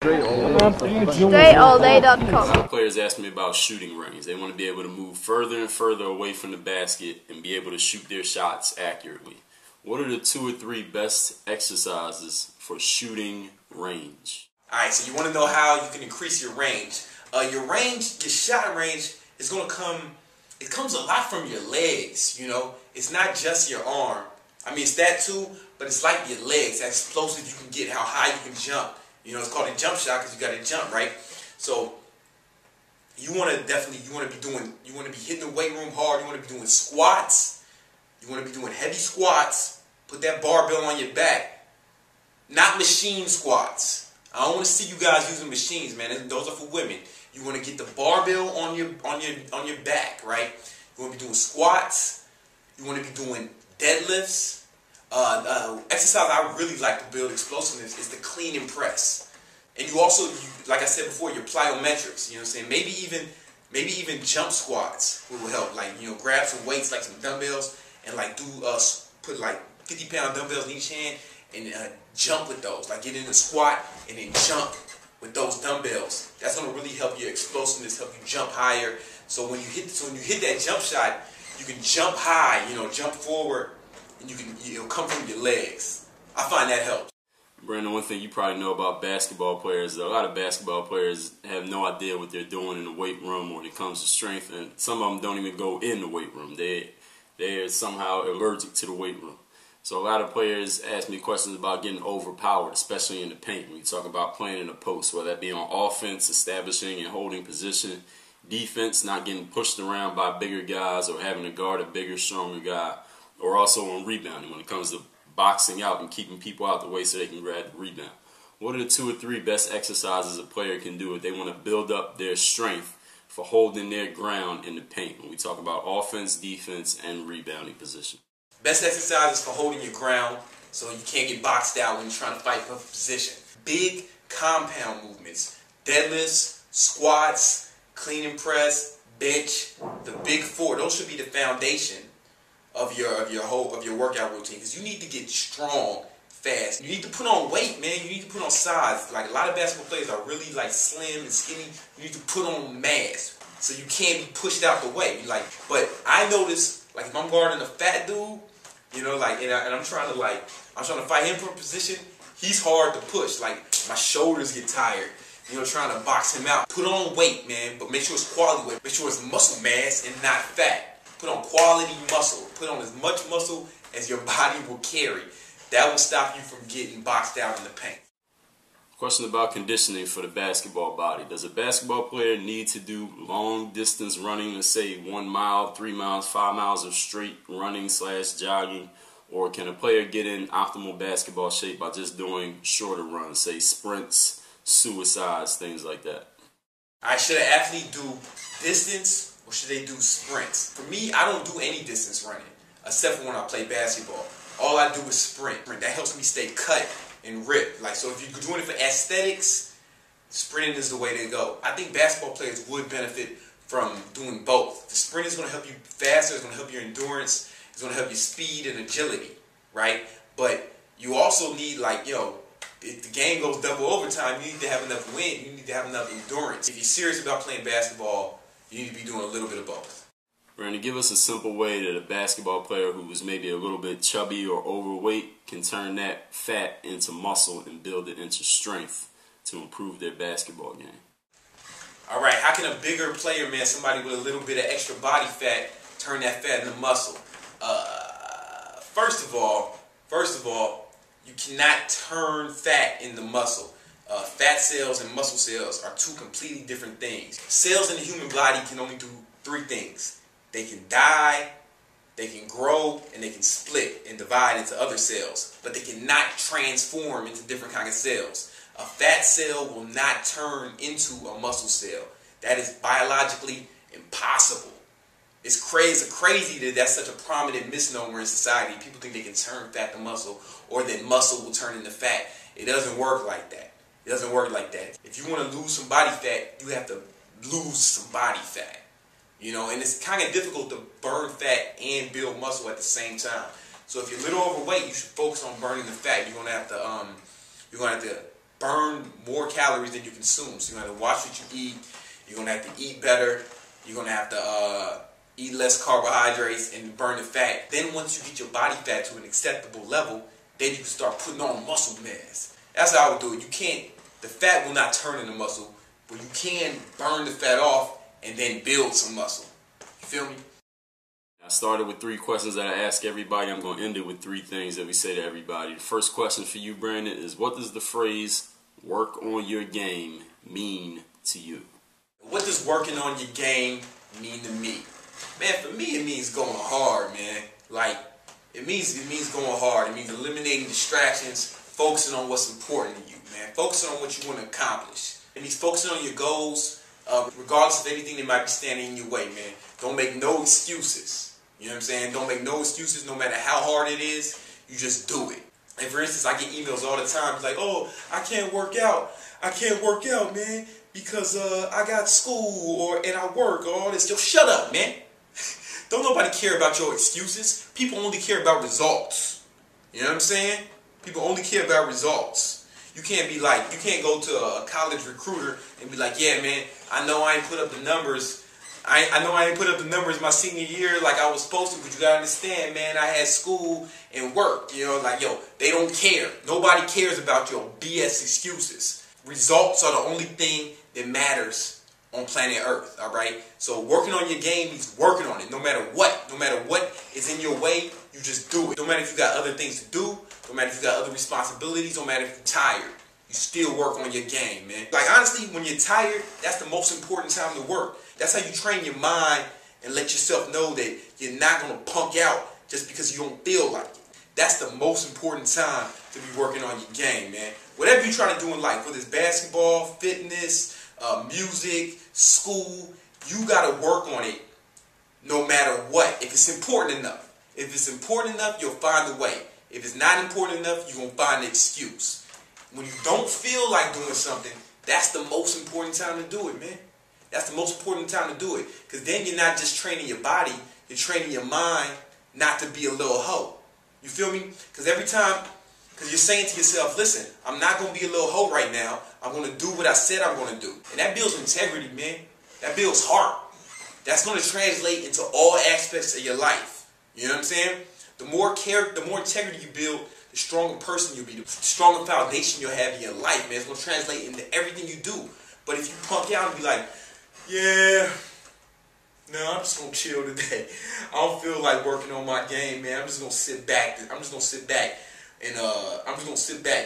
DreAllDay.com. A lot of players ask me about shooting range. They want to be able to move further and further away from the basket and be able to shoot their shots accurately. What are the 2 or 3 best exercises for shooting range? Alright, so you want to know how you can increase your range. Your shot range is going to come, it comes a lot from your legs, you know. It's not just your arm. I mean, it's that too, but it's like your legs, how explosive you can get, how high you can jump. You know, it's called a jump shot because you got to jump, right? So you want to be hitting the weight room hard. You want to be doing squats. You want to be doing heavy squats. Put that barbell on your back. Not machine squats. I don't want to see you guys using machines, man. Those are for women. You want to get the barbell on your back, right? You want to be doing squats. You want to be doing deadlifts. Exercise I really like to build explosiveness is the clean and press. And you also, like I said before, your plyometrics. You know what I'm saying? Maybe even jump squats will help. Like, you know, grab some weights, like some dumbbells, and like put like 50-pound dumbbells in each hand and jump with those. Like get in a squat and then jump with those dumbbells. That's gonna really help your explosiveness, help you jump higher. So when you hit that jump shot, you can jump high. You know, jump forward. And it'll come from your legs. I find that helps. Brandon, one thing you probably know about basketball players, a lot of basketball players have no idea what they're doing in the weight room when it comes to strength, and some of them don't even go in the weight room. They're somehow allergic to the weight room. So a lot of players ask me questions about getting overpowered, especially in the paint. When you talk about playing in the post, whether that be on offense, establishing and holding position, defense, not getting pushed around by bigger guys or having to guard a bigger, stronger guy, or also on rebounding when it comes to boxing out and keeping people out the way so they can grab the rebound. What are the 2 or 3 best exercises a player can do if they want to build up their strength for holding their ground in the paint when we talk about offense, defense, and rebounding position? Best exercises for holding your ground so you can't get boxed out when you're trying to fight for position. Big compound movements. Deadlifts, squats, clean and press, bench, the big 4. Those should be the foundation of your workout routine, because you need to get strong fast. You need to put on weight, man. You need to put on size. Like a lot of basketball players are really like slim and skinny. You need to put on mass so you can't be pushed out the way. But I notice, like if I'm guarding a fat dude, you know, like and I'm trying to fight him for a position. He's hard to push. Like my shoulders get tired. You know, trying to box him out. Put on weight, man, but make sure it's quality weight. Make sure it's muscle mass and not fat. Put on quality muscle. Put on as much muscle as your body will carry. That will stop you from getting boxed out in the paint. Question about conditioning for the basketball body. Does a basketball player need to do long distance running, let's say 1 mile, 3 miles, 5 miles of straight running / jogging? Or can a player get in optimal basketball shape by just doing shorter runs, say sprints, suicides, things like that? Should an athlete do distance or should they do sprints? For me, I don't do any distance running, except for when I play basketball. All I do is sprint. That helps me stay cut and ripped. Like, so if you're doing it for aesthetics, sprinting is the way to go. I think basketball players would benefit from doing both. The sprint is going to help you faster, it's going to help your endurance, it's going to help your speed and agility, right? But you also need, like, if the game goes double overtime, you need to have enough wind, you need to have enough endurance. If you're serious about playing basketball, you need to be doing a little bit of both. Brandon, give us a simple way that a basketball player who was maybe a little bit chubby or overweight can turn that fat into muscle and build it into strength to improve their basketball game. All right, how can a bigger player, man, somebody with a little bit of extra body fat, turn that fat into muscle? First of all, you cannot turn fat into muscle. Fat cells and muscle cells are 2 completely different things. Cells in the human body can only do 3 things. They can die, they can grow, and they can split and divide into other cells. But they cannot transform into different kinds of cells. A fat cell will not turn into a muscle cell. That is biologically impossible. It's crazy that that's such a prominent misnomer in society. People think they can turn fat to muscle, or that muscle will turn into fat. It doesn't work like that. It doesn't work like that. If you want to lose some body fat, you have to lose some body fat. You know, and it's kind of difficult to burn fat and build muscle at the same time. So if you're a little overweight, you should focus on burning the fat. You're gonna have to burn more calories than you consume. So you're going to have to watch what you eat. You're going to have to eat better. You're going to have to eat less carbohydrates and burn the fat. Then once you get your body fat to an acceptable level, then you can start putting on muscle mass. That's how I would do it. The fat will not turn into muscle, but you can burn the fat off and then build some muscle. You feel me? I started with 3 questions that I ask everybody. I'm going to end it with 3 things that we say to everybody. The first question for you, Brandon, is what does the phrase work on your game mean to you? What does working on your game mean to me? Man, for me it means going hard, man. Like, it means going hard. It means eliminating distractions, focusing on what's important to you, man. Focusing on what you want to accomplish. It means focusing on your goals, regardless of anything that might be standing in your way, man. Don't make no excuses. You know what I'm saying? Don't make no excuses no matter how hard it is. You just do it. And for instance, I get emails all the time. It's like, oh, I can't work out. I can't work out, man, because I got school and I work or all this. Yo, shut up, man. Don't nobody care about your excuses. People only care about results. You know what I'm saying? People only care about results. You can't go to a college recruiter and be like, yeah, man, I know I ain't put up the numbers. I know I ain't put up the numbers my senior year like I was supposed to, but you gotta understand, man, I had school and work. You know, like, yo, they don't care. Nobody cares about your BS excuses. Results are the only thing that matters on planet Earth, all right? So working on your game means working on it. No matter what is in your way, you just do it. No matter if you got other things to do, no matter if you got other responsibilities, no matter if you're tired, you still work on your game, man. Like, honestly, when you're tired, that's the most important time to work. That's how you train your mind and let yourself know that you're not going to punk out just because you don't feel like it. That's the most important time to be working on your game, man. Whatever you're trying to do in life, whether it's basketball, fitness, music, school, you got to work on it no matter what. If it's important enough. If it's important enough, you'll find a way. If it's not important enough, you're going to find an excuse. When you don't feel like doing something, that's the most important time to do it, man. That's the most important time to do it. Because then you're not just training your body, you're training your mind not to be a little hoe. You feel me? Because you're saying to yourself, listen, I'm not going to be a little hoe right now. I'm going to do what I said I'm going to do. And that builds integrity, man. That builds heart. That's going to translate into all aspects of your life. You know what I'm saying? The more integrity you build, the stronger person you'll be, the stronger foundation you'll have in your life, man. It's going to translate into everything you do. But if you punk out and be like, yeah, no, I'm just going to chill today. I don't feel like working on my game, man. I'm just going to sit back. I'm just going to sit back and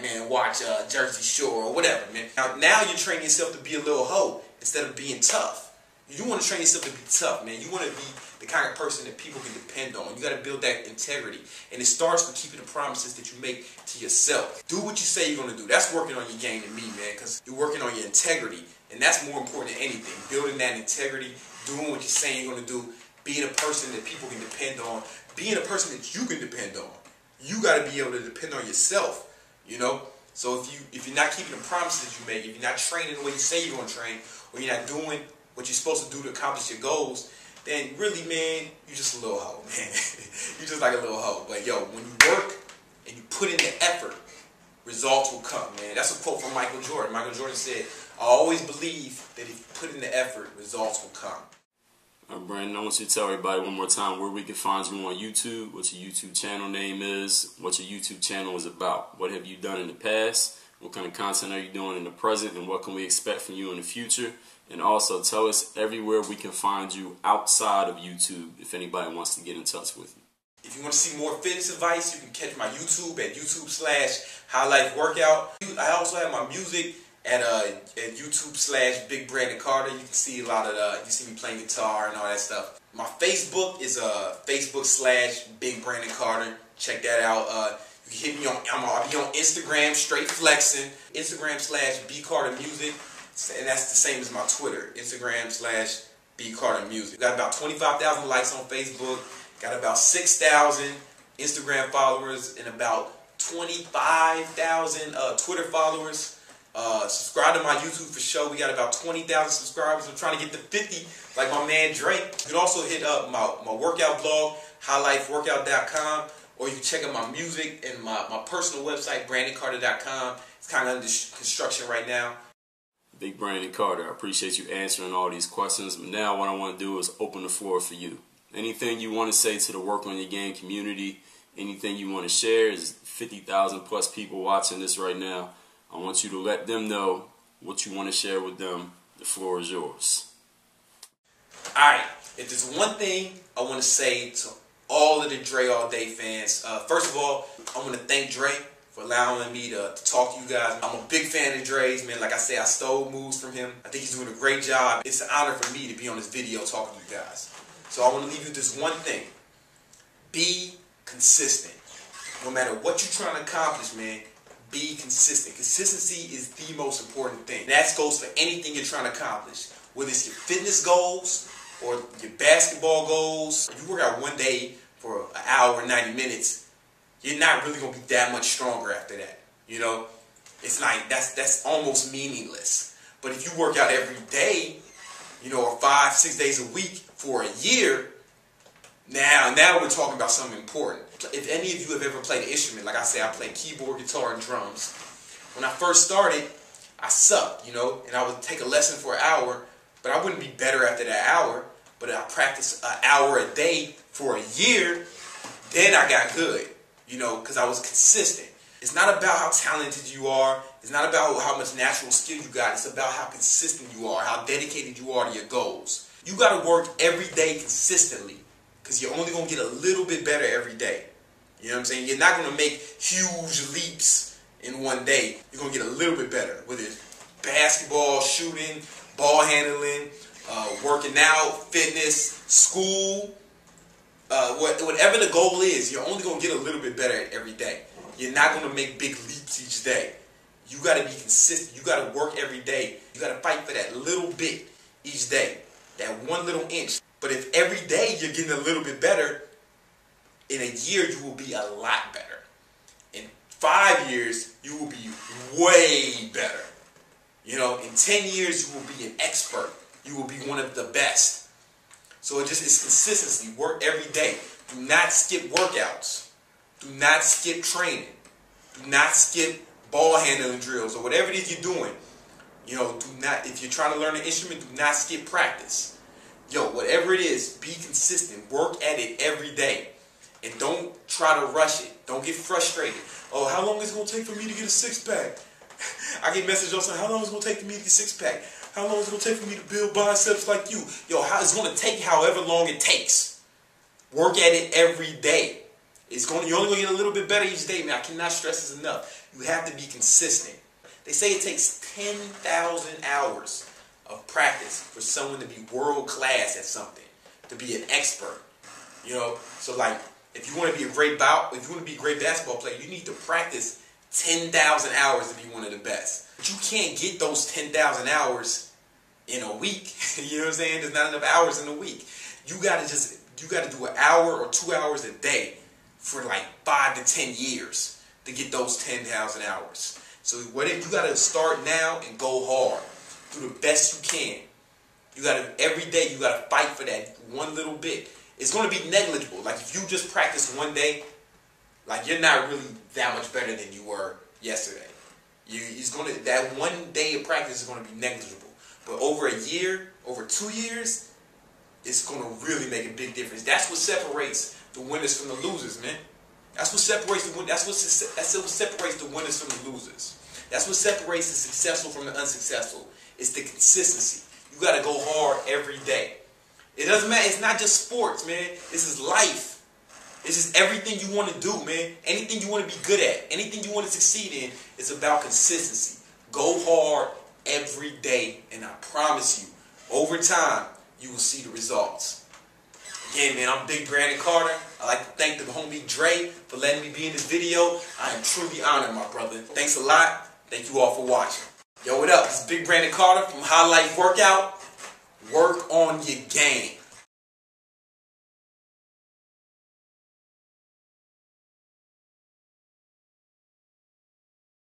man, and watch Jersey Shore or whatever, man. Now you're training yourself to be a little hoe instead of being tough. You want to train yourself to be tough, man. You want to be the kind of person that people can depend on. You got to build that integrity. And it starts with keeping the promises that you make to yourself. Do what you say you're going to do. That's working on your game to me, man, because you're working on your integrity. And that's more important than anything. Building that integrity, doing what you're saying you're going to do, being a person that people can depend on, being a person that you can depend on. You got to be able to depend on yourself, you know? So if you're not keeping the promises that you make, if you're not training the way you say you're going to train, or you're not doing what you're supposed to do to accomplish your goals, then really, man, you're just a little hoe, man. You're just like a little hoe. But yo, when you work and you put in the effort, results will come, man. That's a quote from Michael Jordan. Michael Jordan said, I always believe that if you put in the effort, results will come. Brandon, I want you to tell everybody one more time where we can find you on YouTube, what your YouTube channel name is, what your YouTube channel is about. What have you done in the past? What kind of content are you doing in the present? And what can we expect from you in the future? And also tell us everywhere we can find you outside of YouTube if anybody wants to get in touch with you. If you want to see more fitness advice, you can catch my YouTube at YouTube/HighLifeWorkout. I also have my music at YouTube/Big Brandon Carter. You can see a lot of you see me playing guitar and all that stuff. My Facebook is Facebook/Big Brandon Carter. Check that out. You can hit me on. I'll be on Instagram, straight flexing. Instagram/BCarterMusic. And that's the same as my Twitter, Instagram/BCarterMusic. Got about 25,000 likes on Facebook, got about 6,000 Instagram followers, and about 25,000 Twitter followers. Subscribe to my YouTube for sure. We got about 20,000 subscribers. I'm trying to get to 50 like my man Dre. You can also hit up my workout blog, HighLifeWorkout.com, or you can check out my music and my personal website, BrandonCarter.com. It's kind of under construction right now. Big Brandon Carter, I appreciate you answering all these questions. But now what I want to do is open the floor for you. Anything you want to say to the Work on Your Game community, anything you want to share, is 50,000 plus people watching this right now. I want you to let them know what you want to share with them. The floor is yours. Alright, if there's one thing I want to say to all of the Dre All Day fans, first of all, I want to thank Dre for allowing me to talk to you guys. I'm a big fan of Dre's, man. Like I said, I stole moves from him. I think he's doing a great job. It's an honor for me to be on this video talking to you guys. So I want to leave you with this one thing. Be consistent. No matter what you're trying to accomplish, man, be consistent. Consistency is the most important thing. That goes for anything you're trying to accomplish. Whether it's your fitness goals or your basketball goals. If you work out one day for an hour, 90 minutes, you're not really going to be that much stronger after that. You know, it's like that's almost meaningless. But if you work out every day, you know, or 5-6 days a week for a year, now we're talking about something important. If any of you have ever played an instrument, like I say, I play keyboard, guitar, and drums. When I first started, I sucked, you know, and I would take a lesson for an hour, but I wouldn't be better after that hour. But I practiced an hour a day for a year, then I got good, you know, because I was consistent. It's not about how talented you are. It's not about how much natural skill you got. It's about how consistent you are, how dedicated you are to your goals. You got to work every day consistently because you're only going to get a little bit better every day. You know what I'm saying? You're not going to make huge leaps in one day. You're going to get a little bit better, whether it's basketball, shooting, ball handling, working out, fitness, school, whatever the goal is, you're only going to get a little bit better at every day. You're not going to make big leaps each day. You got to be consistent. You got to work every day. You got to fight for that little bit each day, that one little inch. But if every day you're getting a little bit better, in a year you will be a lot better. In 5 years, you will be way better. You know, in 10 years, you will be an expert. You will be one of the best. So it just is consistency. Work every day. Do not skip workouts. Do not skip training. Do not skip ball handling drills or whatever it is you're doing. You know, do not, if you're trying to learn an instrument, do not skip practice. Yo, whatever it is, be consistent. Work at it every day. And don't try to rush it. Don't get frustrated. Oh, how long is it going to take for me to get a six-pack? I get messages all the time. How long is it going to take for me to get a six-pack? How long is it going to take for me to build biceps like you? Yo, it's going to take however long it takes. Work at it every day. You're only going to get a little bit better each day, man. I cannot stress this enough. You have to be consistent. They say it takes 10,000 hours of practice for someone to be world class at something, to be an expert. You know, so like if you want to be a great basketball player, you need to practice 10,000 hours to be one of the best. But you can't get those 10,000 hours in a week. You know what I'm saying? There's not enough hours in a week. You gotta do an hour or 2 hours a day for like 5 to 10 years to get those 10,000 hours. So whatever, you gotta start now and go hard. Do the best you can. You gotta, every day you gotta fight for that one little bit. It's gonna be negligible. Like if you just practice one day, like you're not really that much better than you were yesterday. That one day of practice is gonna be negligible. But over a year, over 2 years, it's gonna really make a big difference. That's what separates the winners from the losers, man. That's what separates the winners from the losers. That's what separates the successful from the unsuccessful. It's the consistency. You gotta go hard every day. It doesn't matter. It's not just sports, man. This is life. This is everything you want to do, man. Anything you want to be good at, anything you want to succeed in, it's about consistency. Go hard every day, and I promise you, over time, you will see the results. Again, man, I'm Big Brandon Carter. I'd like to thank the homie Dre for letting me be in this video. I am truly honored, my brother. Thanks a lot. Thank you all for watching. Yo, what up? It's Big Brandon Carter from Highlight Workout. Work on your game.